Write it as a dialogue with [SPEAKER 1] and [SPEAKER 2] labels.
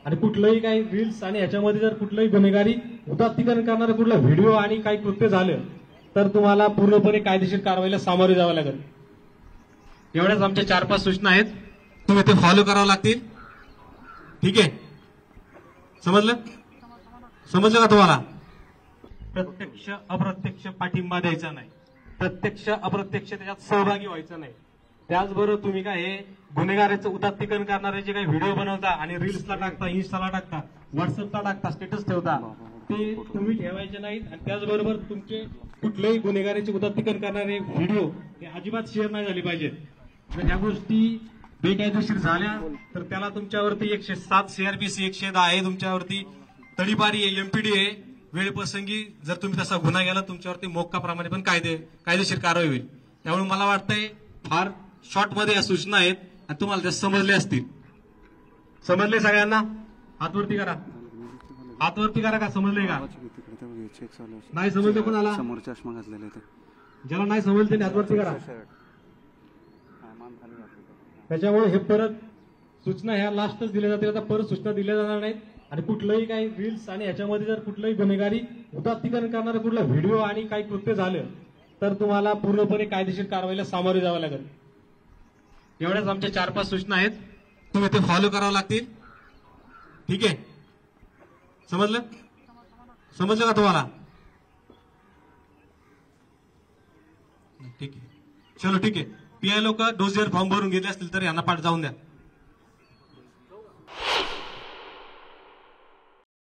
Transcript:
[SPEAKER 1] आणि कुठलंही काही रील्स आणि याच्यामध्ये जर कुठलंही गुन्हेगारी उदात्तीकरण करणारं कुठला व्हिडिओ आणि काही कृत्य झालं तर तुम्हाला पूर्णपणे कायदेशीर कारवाईला सामोरे जावं लागेल. एवढ्याच आमच्या 4-5 सूचना आहेत, तुम्ही ते फॉलो करावं लागतील. ठीक आहे, समजलं का तुम्हाला? प्रत्यक्ष अप्रत्यक्ष पाठिंबा द्यायचा नाही, प्रत्यक्ष अप्रत्यक्ष त्याच्यात सहभागी व्हायचं नाही. त्याचबरोबर तुम्ही काय हे गुन्हेगाराचं उदात्तीकरण करणारे जे काही व्हिडिओ बनवता आणि रील्सला टाकता, इन्स्टाला टाकता, व्हॉट्सअपला टाकता, स्टेटस ठेवता, ते तुम्ही ठेवायचे नाहीत. आणि त्याचबरोबर तुमचे कुठलेही गुन्हेगाराचे उदात्तीकरण करणारे व्हिडिओ हे अजिबात शेअर नाही झाले पाहिजेत. जर ह्या गोष्टी बेकायदेशीर झाल्या तर त्याला तुमच्यावरती 107 CRPC 110 आहे, तुमच्यावरती तडीपारी आहे, MPD आहे. वेळ प्रसंगी जर तुम्ही तसा गुन्हा केला तुमच्यावरती मोक्काप्रमाणे पण कायदेशीर कारवाई होईल. त्यामुळे मला वाटतंय फार शॉर्ट मध्ये या सूचना आहेत आणि तुम्हाला त्या समजल्या असतील. समजले सगळ्यांना? हातवरती करा, हातवरती करा. का समजले का? नाही समजलं कोणाला? ज्याला नाही समजलं त्याने हातवरती करा. त्याच्यामुळे हे परत सूचना ह्या लास्टच दिल्या जातील, आता परत सूचना दिल्या जाणार नाहीत. आणि कुठलंही काही रील्स आणि याच्यामध्ये जर कुठलंही गुन्हेगारी उदात्तीकरण करणारं कुठला व्हिडिओ आणि काही कृत्य झालं तर तुम्हाला पूर्णपणे कायदेशीर कारवाईला सामोरे जावं लागेल. एवढ्याच आमच्या 4-5 सूचना आहेत, तुम्ही ते फॉलो करावं लागतील. ठीक आहे, समजलं का तुम्हाला? ठीक आहे, चलो ठीक आहे. PI लोक डोसियर फॉर्म भरून घेतले असतील तर यांना पाठ जाऊन द्या.